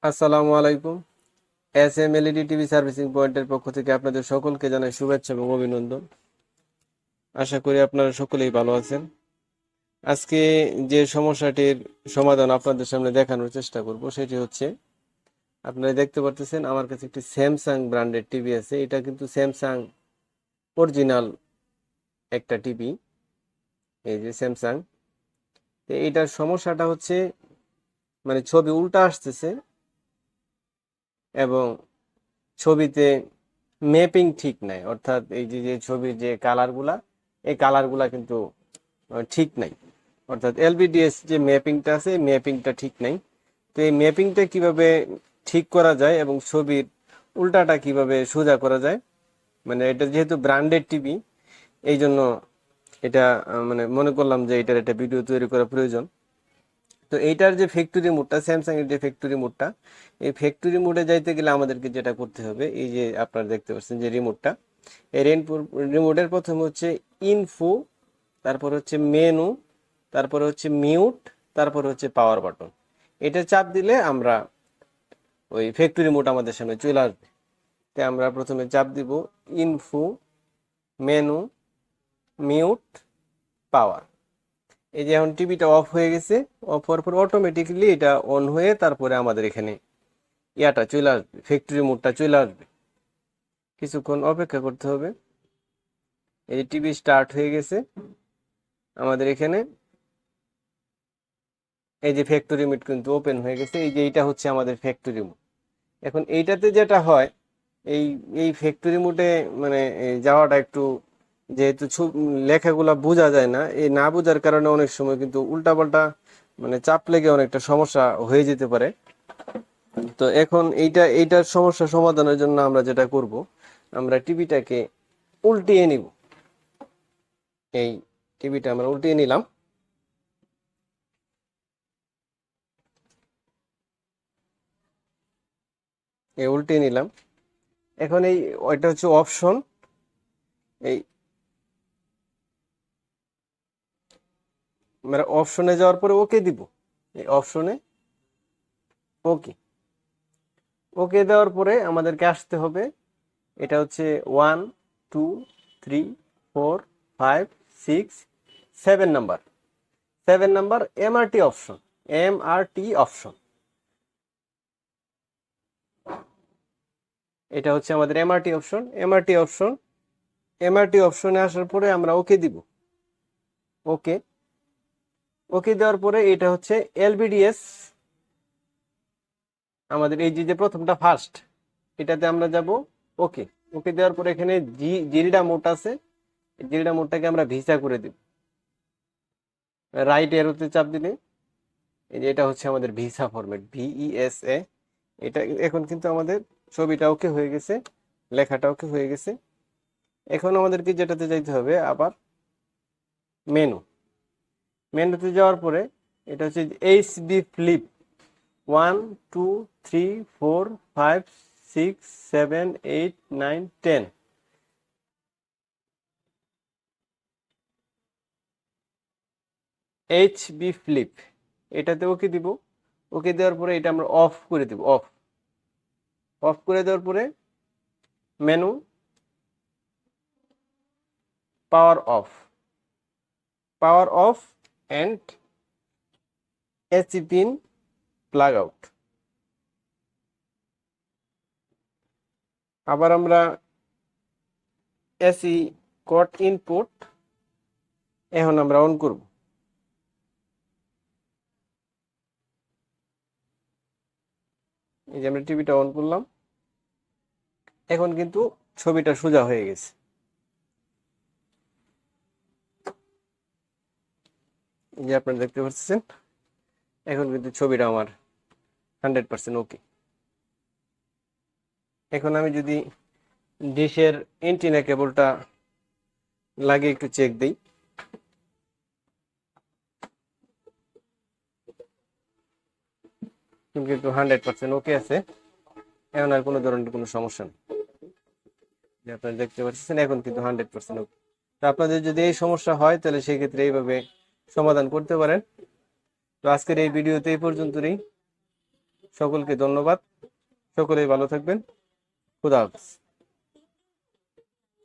আসসালামু আলাইকুম। LED TV servicing পয়েন্টের পক্ষ থেকে আপনাদের সকলকে জানাই শুভেচ্ছা এবং অভিনন্দন। আশা করি আপনারা সকলেই ভালো আছেন। আজকে যে সমস্যাটির সমাধান আপনাদের সামনে দেখানোর চেষ্টা করব সেটি হচ্ছে, আপনারা দেখতে পারতেছেন আমার কাছে একটি স্যামসাং ব্র্যান্ডের টিভি আছে। এটা কিন্তু স্যামসাং অরিজিনাল একটা টিভি। এই যে স্যামসাং, এইটার সমস্যাটা হচ্ছে মানে ছবি উল্টা আসতেছে এবং ছবিতে ম্যাপিং ঠিক নাই, অর্থাৎ এই যে যে ছবির যে কালারগুলা, এই কালারগুলা কিন্তু ঠিক নাই। অর্থাৎ এলবিডিএস যে ম্যাপিংটা আছে, এই ম্যাপিংটা ঠিক নাই। তো এই ম্যাপিংটা কিভাবে ঠিক করা যায় এবং ছবির উল্টাটা কিভাবে সোজা করা যায়, মানে এটা যেহেতু ব্র্যান্ডেড টিভি, এই জন্য এটা মানে মনে করলাম যে এটার একটা ভিডিও তৈরি করা প্রয়োজন। তো এইটার যে ফ্যাক্টরি মোডটা, স্যামসাং এর যে ফ্যাক্টরি মোডটা, এই ফ্যাক্টরি মোডে যাইতে গেলে আমাদেরকে যেটা করতে হবে, এই যে আপনারা দেখতে পাচ্ছেন যে রিমোটটা, এই রিমোটের প্রথমে হচ্ছে ইনফো, তারপর হচ্ছে মেনু, তারপরে হচ্ছে মিউট, তারপরে হচ্ছে পাওয়ার বাটন। এটা চাপ দিলে আমরা ওই ফ্যাক্টরি মোড আমাদের সামনে চলে আসবে। তাই আমরা প্রথমে চাপ দিব ইনফো, মেনু, মিউট, পাওয়ার। এই যে এখন টিভিটা অফ হয়ে গেছে, অফ হওয়ার পর অটোমেটিক্যালি এটা অন হয়ে তারপরে আমাদের এখানে ইয়াটা চলে আসবে, ফ্যাক্টরি মোডটা চলে আসবে। কিছুক্ষণ অপেক্ষা করতে হবে। এই যে টিভি স্টার্ট হয়ে গেছে আমাদের এখানে, এই যে ফ্যাক্টরি মোড কিন্তু ওপেন হয়ে গেছে। এই যে এইটা হচ্ছে আমাদের ফ্যাক্টরি মোড। এখন এইটাতে যেটা হয়, এই এই ফ্যাক্টরি মোডে মানে যাওয়াটা একটু, যেহেতু লেখাগুলা বোঝা যায় না, এই না বোঝার কারণে অনেক সময় কিন্তু উল্টাপাল্টা মানে চাপ লেগে অনেকটা সমস্যা হয়ে যেতে পারে। তো এখন এইটার সমস্যা সমাধানের জন্য আমরা যেটা করব, আমরা টিভিটাকে উল্টিয়ে নিব। এই টিভিটা আমরা উল্টিয়ে নিলাম। এই উল্টিয়ে নিলাম। এখন এই ওইটা হচ্ছে অপশন। এই আমরা অপশনে যাওয়ার পরে ওকে দিব। এই অপশনে ওকে, ওকে দেওয়ার পরে আমাদেরকে আসতে হবে, এটা হচ্ছে 1 2 3 4 5 6 7 number, 7 number MRT option, MRT option. এটা হচ্ছে আমাদের MRT option, MRT option. MRT অপশনে আসার পরে আমরা ওকে দিব। ওকে, ওকে দেওয়ার পরে এটা হচ্ছে এলবিডিএস, আমাদের এই যে প্রথমটা ফার্স্ট, এটাতে আমরা যাব। ওকে, ওকে দেওয়ার পরে এখানে জিরিডা মোড আছে, জিরিডা মোডটাকে আমরা ভিসা করে দিব। রাইট এরোতে চাপ দিলে এই যে এটা হচ্ছে আমাদের ভিসা ফরম্যাট, ভিইএসএ। এটা এখন কিন্তু আমাদের ছবিটা ওকে হয়ে গেছে, লেখাটা ওকে হয়ে গেছে। এখন আমাদেরকে যেটাতে যাইতে হবে আবার মেনু, মেনুতে যাওয়ার পরে এটা হচ্ছে এইচডি ফ্লিপ 1 2 3 4 5 6 7 8 9 10। এইচবি ফ্লিপ, এটাতে ওকে দিব। ওকে দেওয়ার পরে এটা আমরা অফ করে দিব। অফ, অফ করে দেওয়ার পরে menu, power of, power of and AC pin plug out. আবার আমরা এসি কট ইনপুট এখন আমরা অন করব। এই যে আমরা টিভিটা অন করলাম, এখন কিন্তু ছবিটা সোজা হয়ে গেছে। এই যে আপনারা দেখতে পাচ্ছেন, এখন কিন্তু ছবিটা আমার 100% ওকে। এখন আমি যদি ডিশের এন্টিনা কেবলটা লাগিয়ে একটু চেক দিই, কিন্তু 100% ওকে আছে। এখন আর কোনো ধরনের কোনো সমস্যা নেই। যে আপনারা দেখতে পাচ্ছেন এখন কিন্তু 100% ওকে। তো আপনাদের যদি এই সমস্যা হয় তাহলে সেই ক্ষেত্রে এইভাবে সমাধান করতে পারেন। তো আজকের এই ভিডিওতে এই পর্যন্তই। সকলকে ধন্যবাদ, সকলেই ভালো থাকবেন। খুদা হাফেজ।